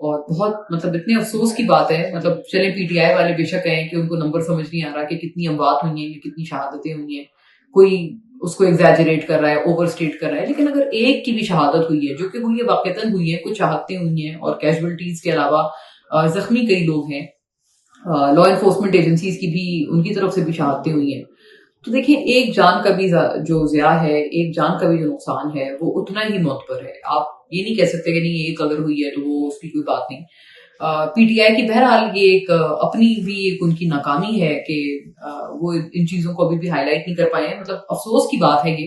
اور بہت مطلب اتنے افسوس کی بات ہے. مطلب چلیں پی ٹی آئی والے بے شک کہیں کہ ان کو نمبر سمجھ نہیں آ رہا کہ کتنی اموات ہوئی ہیں یا کتنی شہادتیں ہوئی ہیں, کوئی اس کو ایگزیجریٹ کر رہا ہے, اوور اسٹیٹ کر رہا ہے, لیکن اگر ایک کی بھی شہادت ہوئی ہے, جو کہ ہوئی ہے واقعتاً ہوئی ہے, کچھ شہادتیں ہوئی ہیں اور کیجویلٹیز کے علاوہ زخمی کئی لوگ ہیں, لا انفورسمنٹ ایجنسیز کی بھی ان کی طرف سے بھی شہادتیں ہوئی ہیں, تو دیکھیں ایک جان کا بھی جو ضیاع ہے, ایک جان کا بھی جو نقصان ہے وہ اتنا ہی معتبر ہے. آپ یہ نہیں کہہ سکتے کہ نہیں ایک اگر ہوئی ہے تو وہ اس کی کوئی بات نہیں. پی ٹی آئی کی بہرحال یہ ایک اپنی بھی ایک ان کی ناکامی ہے کہ وہ ان چیزوں کو ابھی بھی ہائی لائٹ نہیں کر پائے ہیں. مطلب افسوس کی بات ہے یہ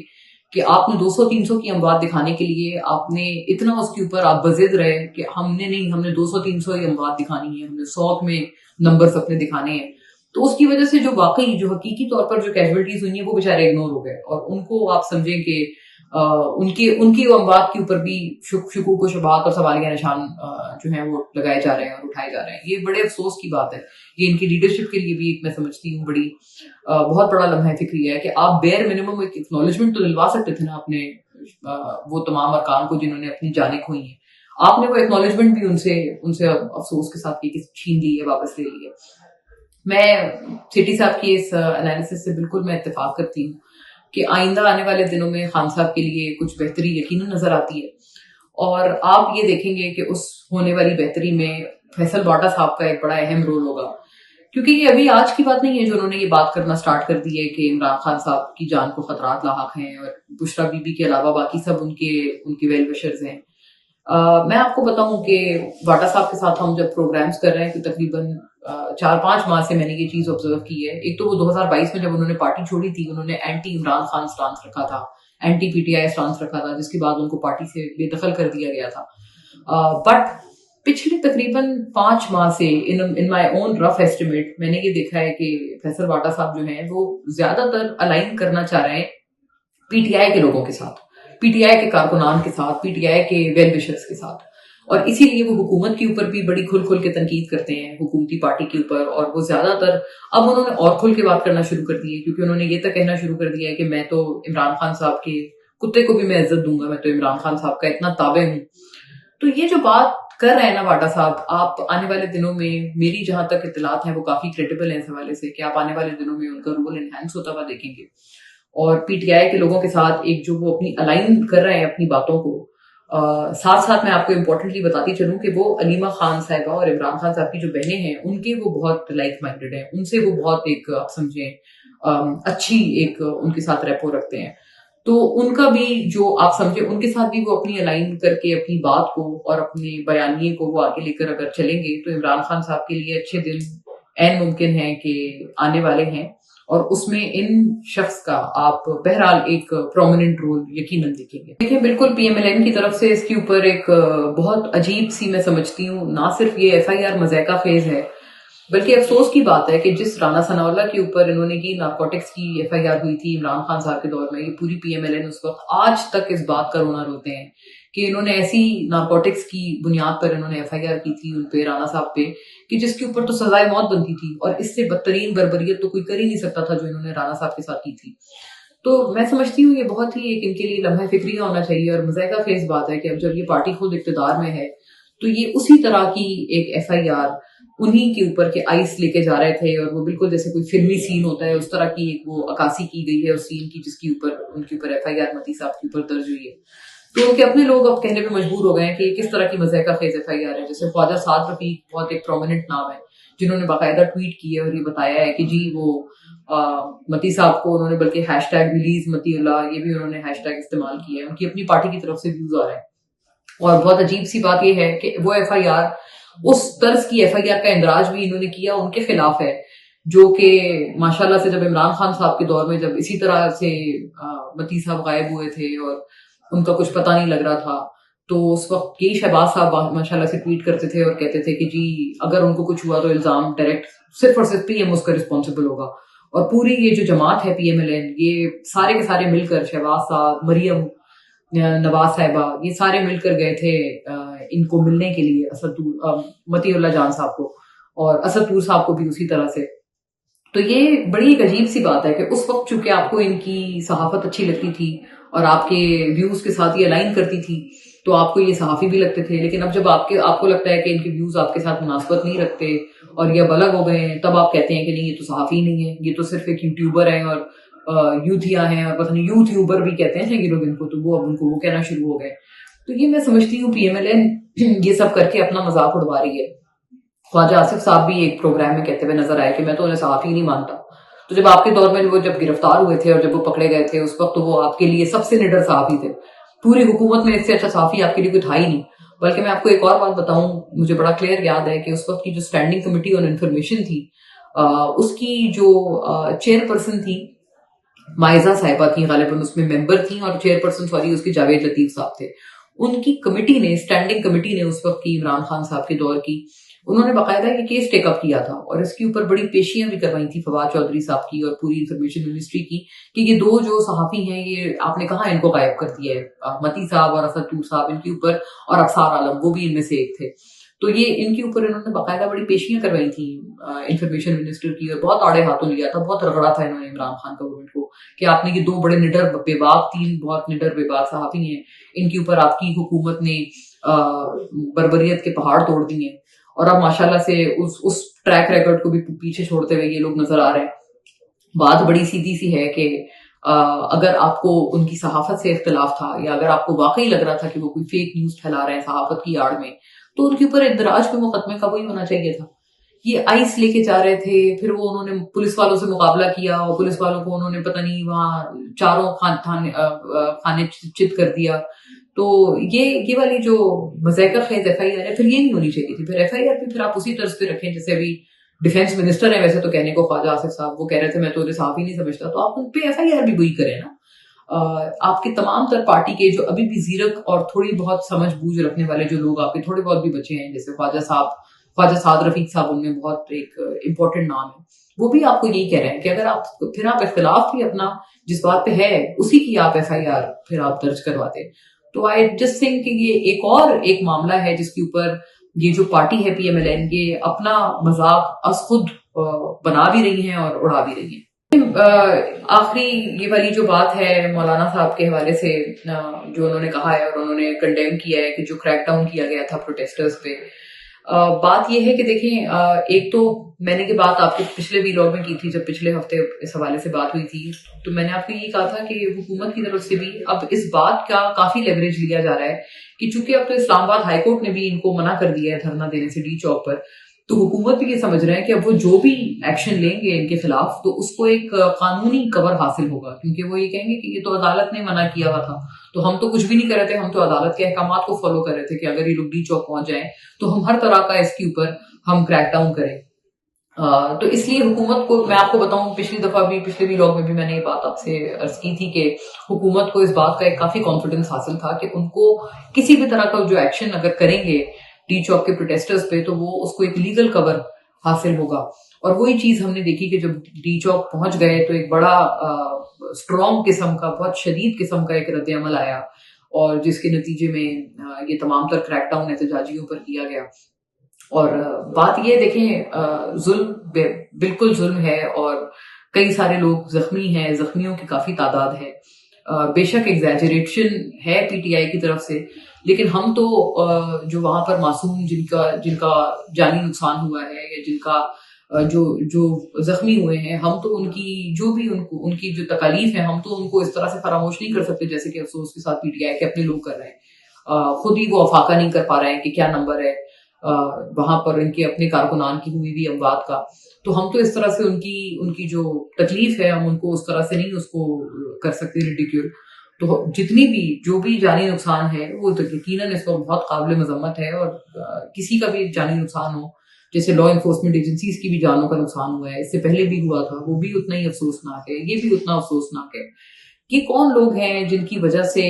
کہ آپ نے 200-300 کی اموات دکھانے کے لیے آپ نے اتنا اس کے اوپر آپ بضد رہے کہ ہم نے 200-300 ہی اموات دکھانی ہے, ہم نے 100 میں نمبرز اپنے دکھانے ہیں. تو اس کی وجہ سے جو واقعی جو حقیقی طور پر جو کیجویلٹیز ہوئی ہیں وہ بیچارے اگنور ہو گئے, اور ان کو آپ سمجھیں کہ ان کی اموات کے اوپر بھی شکوک و شبہات اور سوالیہ نشان جو ہیں وہ لگائے جا رہے ہیں اور اٹھائے جا رہے ہیں. یہ بڑے افسوس کی بات ہے. یہ ان کی لیڈرشپ کے لیے بھی ایک میں سمجھتی ہوں بڑی بہت بڑا لمحہ فکری ہے کہ آپ بیئر منیمم ایک اکنالجمنٹ تو دلوا سکتے تھے نا اپنے وہ تمام ارکان کو جنہوں نے اپنی جانیں کھوئی ہیں. آپ نے وہ اکنالجمنٹ بھی ان سے افسوس کے ساتھ چھین لی ہے, واپس لے لی ہے. میں سیٹی صاحب کی اس انالیسس سے بالکل میں اتفاق کرتی ہوں کہ آئندہ آنے والے دنوں میں خان صاحب کے لیے کچھ بہتری یقیناً نظر آتی ہے, اور آپ یہ دیکھیں گے کہ اس ہونے والی بہتری میں فیصل واٹا صاحب کا ایک بڑا اہم رول ہوگا, کیونکہ یہ ابھی آج کی بات نہیں ہے جو انہوں نے یہ بات کرنا سٹارٹ کر دی ہے کہ عمران خان صاحب کی جان کو خطرات لاحق ہیں, اور بشرا بی بی کے علاوہ باقی سب ان کے ویل وشرز ہیں. میں آپ کو بتاؤں کہ واٹا صاحب کے ساتھ ہم جب پروگرامز کر رہے ہیں تو تقریباً 4-5 ماہ سے میں نے یہ چیز آبزرو کی ہے. ایک تو وہ 2022 میں جب انہوں نے پارٹی چھوڑی تھی, انہوں نے اینٹی عمران خان سٹانس رکھا تھا, anti P T I stance رکھا تھا, جس کے بعد ان کو پارٹی سے بے دخل کر دیا گیا تھا. بٹ پچھلے تقریباً 5 ماہ سے ان مائی اون رف ایسٹیمیٹ میں نے یہ دیکھا ہے کہ فیصل واٹا صاحب جو ہیں وہ زیادہ تر الائن کرنا چاہ رہے ہیں پی ٹی آئی کے لوگوں کے ساتھ, پی ٹی آئی کے کارکنان کے ساتھ, پی ٹی آئی کے ویل وشرز کے ساتھ, اور اسی لیے وہ حکومت کے اوپر بھی بڑی کھل کے تنقید کرتے ہیں, حکومتی پارٹی کے اوپر. اور وہ زیادہ تر اب انہوں نے اور کھل کے بات کرنا شروع کر دی ہے, کیونکہ انہوں نے یہ تک کہنا شروع کر دیا ہے کہ میں تو عمران خان صاحب کے کتے کو بھی میں عزت دوں گا, میں تو عمران خان صاحب کا اتنا تابع ہوں. تو یہ جو بات کر رہے ہیں نا واٹا صاحب, آپ آنے والے دنوں میں میری جہاں تک اطلاعات ہیں وہ کافی کریڈیبل ہیں اس حوالے سے کہ آپ آنے والے دنوں میں ان کا رول انہینس ہوتا ہوا دیکھیں گے, اور پی ٹی آئی کے لوگوں کے ساتھ ایک جو وہ اپنی الائن کر رہے ہیں اپنی باتوں کو. ساتھ ساتھ میں آپ کو امپورٹنٹلی بتاتی چلوں کہ وہ علیمہ خان صاحبہ اور عمران خان صاحب کی جو بہنیں ہیں ان کے وہ بہت لائک مائنڈیڈ ہیں, ان سے وہ بہت ایک آپ سمجھیں اچھی ایک ان کے ساتھ ریپو رکھتے ہیں. تو ان کا بھی جو آپ سمجھیں ان کے ساتھ بھی وہ اپنی الائن کر کے اپنی بات کو اور اپنے بیانیے کو وہ آگے لے کر اگر چلیں گے تو عمران خان صاحب کے لیے اچھے دن عین ممکن ہے کہ آنے والے ہیں, اور اس میں ان شخص کا آپ بہرحال ایک پرومیننٹ رول یقیناً دیکھیں گے. دیکھیں بالکل پی ایم ایل این کی طرف سے اس کے اوپر ایک بہت عجیب سی میں سمجھتی ہوں, نہ صرف یہ ایف آئی آر مذائقہ خیز ہے بلکہ افسوس کی بات ہے کہ جس رانا ثناء اللہ کے اوپر انہوں نے کی نارکوٹکس کی ایف آئی آر ہوئی تھی عمران خان صاحب کے دور میں, یہ پوری پی ایم ایل این اس وقت آج تک اس بات کا رونا روتے ہیں کہ انہوں نے ایسی نارکوٹکس کی بنیاد پر انہوں نے ایف آئی آر کی تھی ان پہ, رانا صاحب پہ, کہ جس کے اوپر تو سزائے موت بنتی تھی, اور اس سے بدترین بربریت تو کوئی کر ہی نہیں سکتا تھا جو انہوں نے رانا صاحب کے ساتھ کی تھی. تو میں سمجھتی ہوں یہ بہت ہی ایک ان کے لیے لمحہ فکریہ ہونا چاہیے, اور مذائقہ خیز بات ہے کہ اب جب یہ پارٹی خود اقتدار میں ہے تو یہ اسی طرح کی ایک ایف آئی آر انہی کے اوپر کے آئس لے کے جا رہے تھے, اور وہ بالکل جیسے کوئی فلمی سین ہوتا ہے اس طرح کی ایک وہ عکاسی کی گئی ہے اس سین کی جس کے اوپر ان کے اوپر ایف آئی آر متی صاحب کے اوپر درج ہوئی ہے. تو ان کے اپنے لوگ اب کہنے پہ مجبور ہو گئے ہیں کہ یہ کس طرح کی مذائقہ خیز ایف آئی آر ہے. جیسے خواجہ سعد رفیق بہت ایک پرومیننٹ نام ہے جنہوں نے باقاعدہ ٹویٹ کی ہے اور یہ بتایا ہے کہ جی وہ متی صاحب کو انہوں نے بلکہ ہیش ٹیگ ریلیز متی اللہ یہ بھی انہوں نے ہیش ٹیگ استعمال کیا ہے, ان کی اپنی پارٹی کی طرف سے ویوز آ رہے ہیں. اور بہت عجیب سی بات یہ ہے کہ وہ ایف آئی آر اس طرز کی ایف آئی آر کا اندراج بھی انہوں نے کیا ان کے خلاف ہے جو کہ ماشاءاللہ سے جب عمران خان صاحب کے دور میں جب اسی طرح سے متی صاحب غائب ہوئے تھے اور ان کا کچھ پتہ نہیں لگ رہا تھا تو اس وقت یہی شہباز صاحب ماشاءاللہ سے ٹویٹ کرتے تھے اور کہتے تھے کہ جی اگر ان کو کچھ ہوا تو الزام ڈائریکٹ صرف اور صرف پی ایم اس کا رسپانسبل ہوگا. اور پوری یہ جو جماعت ہے پی ایم ایل این یہ سارے کے سارے مل کر شہباز صاحب مریم نواز صاحبہ یہ سارے مل کر گئے تھے ان کو ملنے کے لیے اسد متی اللہ جان صاحب کو اور اسد پور صاحب کو بھی اسی طرح سے. تو یہ بڑی ایک عجیب سی بات ہے کہ اس وقت چونکہ آپ کو ان کی صحافت اچھی لگتی تھی اور آپ کے ویوز کے ساتھ یہ الائن کرتی تھی تو آپ کو یہ صحافی بھی لگتے تھے، لیکن اب جب آپ کو لگتا ہے کہ ان کے ویوز آپ کے ساتھ مناسبت نہیں رکھتے اور یہ اب الگ ہو گئے ہیں، تب آپ کہتے ہیں کہ نہیں یہ تو صحافی نہیں ہے، یہ تو صرف ایک یوٹیوبر ہے اور یوتھیا ہیں، اور پتہ نہیں یوٹیوبر بھی کہتے ہیں یہ لوگ ان کو، تو وہ اب ان کو وہ کہنا شروع ہو گئے. تو یہ میں سمجھتی ہوں پی ایم ایل این یہ سب کر کے اپنا مذاق اڑوا رہی ہے. خواجہ آصف صاحب بھی ایک پروگرام میں کہتے ہوئے نظر آئے کہ میں تو انہیں صحافی نہیں مانتا. تو جب آپ کے دور میں وہ جب گرفتار ہوئے تھے اور جب وہ پکڑے گئے تھے اس وقت تو وہ آپ کے لیے سب سے نڈر صحافی تھے. پوری حکومت میں اس سے اچھا صحافی آپ کے لیے کوئی تھا ہی نہیں. بلکہ میں آپ کو ایک اور بات بتاؤں، مجھے بڑا کلیئر یاد ہے کہ اس وقت کی جو اسٹینڈنگ کمیٹی آن انفارمیشن تھی، اس کی جو چیئر پرسن تھی مائزہ صاحبہ تھیں، غالباً اس میں ممبر تھیں، اور چیئر پرسن اس کی جاوید لطیف صاحب تھے. ان کی کمیٹی نے، اسٹینڈنگ کمیٹی نے اس وقت کی عمران خان صاحب کے دور کی، انہوں نے باقاعدہ یہ کیس ٹیک اپ کیا تھا اور اس کے اوپر بڑی پیشیاں بھی کروائی تھی فواد چودھری صاحب کی اور پوری انفارمیشن منسٹری کی کہ یہ دو جو صحافی ہیں یہ آپ نے کہاں ان کو غائب کر دیا ہے. متی صاحب اور اسد ٹور صاحب ان کے اوپر، اور افسار عالم وہ بھی ان میں سے ایک تھے. تو یہ ان کے اوپر انہوں نے باقاعدہ بڑی پیشیاں کروائی تھیں انفارمیشن منسٹر کی، اور بہت آڑے ہاتھوں لیا تھا، بہت رگڑا تھا انہوں نے عمران خان گورنمنٹ کو کہ آپ نے یہ دو بڑے نڈر بے باک، تین بہت نڈر بے باک صحافی ہیں، ان کے اوپر آپ کی حکومت نے بربریت کے پہاڑ توڑ دیے ہیں. اور اب ماشاءاللہ سے اس ٹریک ریکارڈ کو بھی پیچھے چھوڑتے ہوئے یہ لوگ نظر آ رہے ہیں. بات بڑی سیدھی سی ہے کہ اگر آپ کو ان کی صحافت سے اختلاف تھا، یا اگر آپ کو واقعی لگ رہا تھا کہ وہ کوئی فیک نیوز پھیلا رہے ہیں صحافت کی آڑ میں، تو ان کے اوپر اندراج پہ مقدمے کا وہی ہونا چاہیے تھا. یہ آئس لے کے جا رہے تھے، پھر وہ انہوں نے پولیس والوں سے مقابلہ کیا اور پولیس والوں کو انہوں نے پتہ نہیں وہاں چاروں کھانے چت کر دیا. تو یہ والی جو مذاکرہ خیز ایف آئی آر ہے پھر یہ نہیں ہونی چاہیے تھی. پھر ایف آئی آر پہ پھر آپ اسی طرز پہ رکھیں جیسے ابھی ڈیفینس منسٹر ہیں ویسے تو کہنے کو خواجہ آصف صاحب، وہ کہہ رہے تھے میں تو انہیں صحافی نہیں سمجھتا، تو آپ ان پہ ایف آئی آر بھی وہی کریں نا. آپ کے تمام تر پارٹی کے جو ابھی بھی زیرک اور تھوڑی بہت سمجھ بوجھ رکھنے والے جو لوگ آپ کے تھوڑے بہت بھی بچے ہیں، جیسے خواجہ سعد رفیق صاحب ان میں بہت ایک امپورٹنٹ نام ہے، وہ بھی آپ کو یہی کہہ رہے ہیں کہ اگر آپ اختلاف بھی اپنا جس بات پہ ہے اسی کی آپ ایف آئی آر پھر آپ درج کرواتے. تو آئی جسٹ تھنک کہ یہ ایک معاملہ ہے جس کے اوپر یہ جو پارٹی ہے پی ایم ایل این یہ اپنا مذاق از خود بنا بھی رہی ہیں اور اڑا بھی رہی ہیں. آخری یہ والی جو بات ہے مولانا صاحب کے حوالے سے جو انہوں نے کہا ہے اور انہوں نے کنڈیم کیا ہے کہ جو کریک ڈاؤن کیا گیا تھا پروٹیسٹرز پہ، بات یہ ہے کہ دیکھیں ایک تو میں نے یہ بات آپ کے پچھلے ویلاگ میں کی تھی جب پچھلے ہفتے اس حوالے سے بات ہوئی تھی، تو میں نے آپ کو یہ کہا تھا کہ حکومت کی طرف سے بھی اب اس بات کا کافی لیوریج لیا جا رہا ہے کہ چونکہ اب تو اسلام آباد ہائی کورٹ نے بھی ان کو منع کر دیا ہے دھرنا دینے سے ڈی چوک پر، تو حکومت بھی یہ سمجھ رہے ہیں کہ اب وہ جو بھی ایکشن لیں گے ان کے خلاف تو اس کو ایک قانونی کور حاصل ہوگا، کیونکہ وہ یہ کہیں گے کہ یہ تو عدالت نے منع کیا ہوا تھا، تو ہم تو کچھ بھی نہیں کر رہے تھے، ہم تو عدالت کے احکامات کو فالو کر رہے تھے کہ اگر یہ لوگ ڈی چوک پہنچ جائیں تو ہم ہر طرح کا اس کے اوپر ہم کریک ڈاؤن کریں. تو اس لیے حکومت کو میں آپ کو بتاؤں پچھلے ویلاگ میں بھی میں نے یہ بات آپ سے عرض کی تھی کہ حکومت کو اس بات کا ایک کافی کانفیڈنس حاصل تھا کہ ان کو کسی بھی طرح کا جو ایکشن اگر کریں گے ڈی چوک کے پروٹیسٹرز پہ تو وہ اس کو ایک لیگل کور حاصل ہوگا. اور وہی چیز ہم نے دیکھی کہ جب ڈی چوک پہنچ گئے تو ایک بڑا اسٹرانگ قسم کا، بہت شدید قسم کا ایک رد عمل آیا، اور جس کے نتیجے میں یہ تمام تر کریک ڈاؤن احتجاجیوں پر کیا گیا. اور بات یہ دیکھیں ظلم بالکل ظلم ہے اور کئی سارے لوگ زخمی ہیں، زخمیوں کی کافی تعداد ہے. بے شک ایگزیجریشن ہے پی ٹی آئی کی طرف سے، لیکن ہم تو جو وہاں پر معصوم جن کا جانی نقصان ہوا ہے یا جن کا جو زخمی ہوئے ہیں، ہم تو ان کی جو تکالیف ہیں ہم تو ان کو اس طرح سے فراموش نہیں کر سکتے جیسے کہ افسوس کے ساتھ پی ٹی آئی کے اپنے لوگ کر رہے ہیں. خود ہی وہ افاقہ نہیں کر پا رہے ہیں کہ کیا نمبر ہے وہاں پر ان کے اپنے کارکنان کی ہوئی بھی اموات کا. تو ہم تو اس طرح سے ان کی جو تکلیف ہے ہم ان کو اس طرح سے نہیں اس کو کر سکتے ریڈیکیول. تو جو بھی جانی نقصان ہے وہ یقیناً اس کو بہت قابل مذمت ہے، اور کسی کا بھی جانی نقصان ہو، جیسے لا انفورسمنٹ ایجنسیز کی بھی جانوں کا نقصان ہوا ہے، اس سے پہلے بھی ہوا تھا، وہ بھی اتنا ہی افسوسناک ہے، یہ بھی اتنا افسوسناک ہے. یہ کون لوگ ہیں جن کی وجہ سے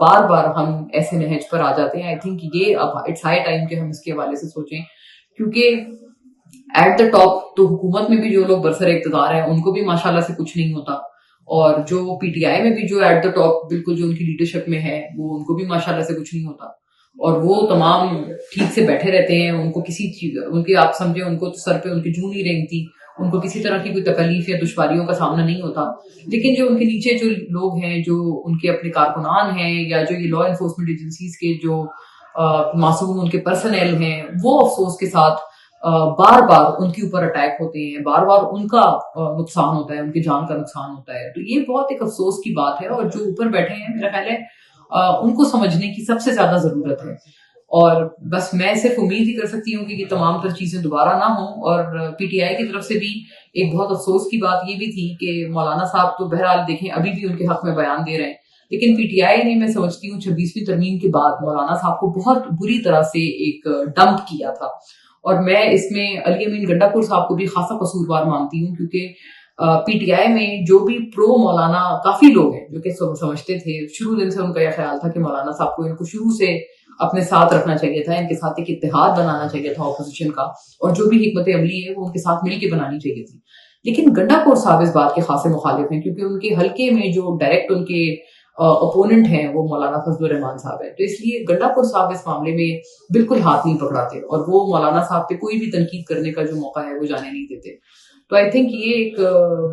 بار بار ہم ایسے نہج پر آ جاتے ہیں؟ آئی تھنک یہ اب اٹس ہائی ٹائم کہ ہم اس کے حوالے سے سوچیں، کیونکہ ایٹ دا ٹاپ تو حکومت میں بھی جو لوگ برسر اقتدار ہیں ان کو بھی ماشاءاللہ سے کچھ نہیں ہوتا، اور جو پی ٹی آئی میں بھی جو ایٹ دا ٹاپ بالکل جو ان کی لیڈرشپ میں ہے وہ ان کو بھی ماشاءاللہ سے کچھ نہیں ہوتا، اور وہ تمام ٹھیک سے بیٹھے رہتے ہیں. ان کو کسی چیز آپ سمجھے ان کو تو سر پہ ان کی جوں نہیں رینگتی، ان کو کسی طرح کی کوئی تکلیف یا دشواریوں کا سامنا نہیں ہوتا. لیکن جو ان کے نیچے جو لوگ ہیں, جو ان کے اپنے کارکنان ہیں, یا جو یہ لا انفورسمنٹ ایجنسیز کے جو معصوم ان کے پرسنل ہیں, وہ افسوس کے ساتھ بار بار ان کے اوپر اٹیک ہوتے ہیں, بار بار ان کا نقصان ہوتا ہے, ان کی جان کا نقصان ہوتا ہے. تو یہ بہت ایک افسوس کی بات ہے, اور جو اوپر بیٹھے ہیں میرا خیال ہے ان کو سمجھنے کی سب سے زیادہ ضرورت ہے. اور بس میں صرف امید ہی کر سکتی ہوں کہ یہ تمام تر چیزیں دوبارہ نہ ہوں. اور پی ٹی آئی کی طرف سے بھی ایک بہت افسوس کی بات یہ بھی تھی کہ مولانا صاحب تو بہرحال دیکھیں ابھی بھی ان کے حق میں بیان دے رہے ہیں, لیکن پی ٹی آئی نے, میں سمجھتی ہوں 26ویں ترمیم کے بعد مولانا صاحب کو بہت بری طرح سے ایک ڈمپ کیا تھا. اور میں اس میں علی امین گنڈا پور صاحب کو بھی خاصا قصوروار مانتی ہوں, کیونکہ پی ٹی آئی میں جو بھی پرو مولانا کافی لوگ ہیں جو کہ سمجھتے تھے, شروع دن سے ان کا یہ خیال تھا کہ مولانا صاحب کو ان کو شروع سے اپنے ساتھ رکھنا چاہیے تھا, ان کے ساتھ ایک اتحاد بنانا چاہیے تھا اپوزیشن کا, اور جو بھی حکمت عملی ہے وہ ان کے ساتھ مل کے بنانی چاہیے تھی. لیکن گنڈا پور صاحب اس بات کے خاصے مخالف ہیں, کیونکہ ان کے حلقے میں جو ڈائریکٹ ان کے اپوننٹ ہیں وہ مولانا فضل الرحمان صاحب ہیں. تو اس لیے گنڈا پور صاحب اس معاملے میں بالکل ہاتھ نہیں پکڑاتے, اور وہ مولانا صاحب پہ کوئی بھی تنقید کرنے کا جو موقع ہے وہ جانے نہیں دیتے. تو آئی تھنک یہ ایک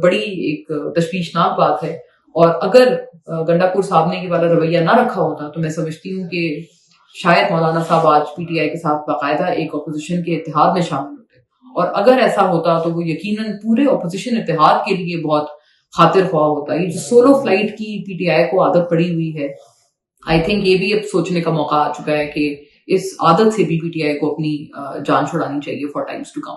بڑی ایک تشویشناک بات ہے. اور اگر گنڈا پور صاحب نے یہ والا رویہ نہ رکھا ہوتا تو میں سمجھتی ہوں کہ شاید مولانا صاحب آج پی ٹی آئی کے ساتھ باقاعدہ ایک اپوزیشن کے اتحاد میں شامل ہوتے, اور اگر ایسا ہوتا تو وہ یقیناً پورے اپوزیشن اتحاد کے لیے بہت خاطر خواہ ہوتا. یہ جو سولو فلائٹ کی پی ٹی آئی کو عادت پڑی ہوئی ہے, آئی تھنک یہ بھی اب سوچنے کا موقع آ چکا ہے کہ اس عادت سے بھی پی ٹی آئی کو اپنی جان چھڑانی چاہیے فار ٹائمز ٹو کم.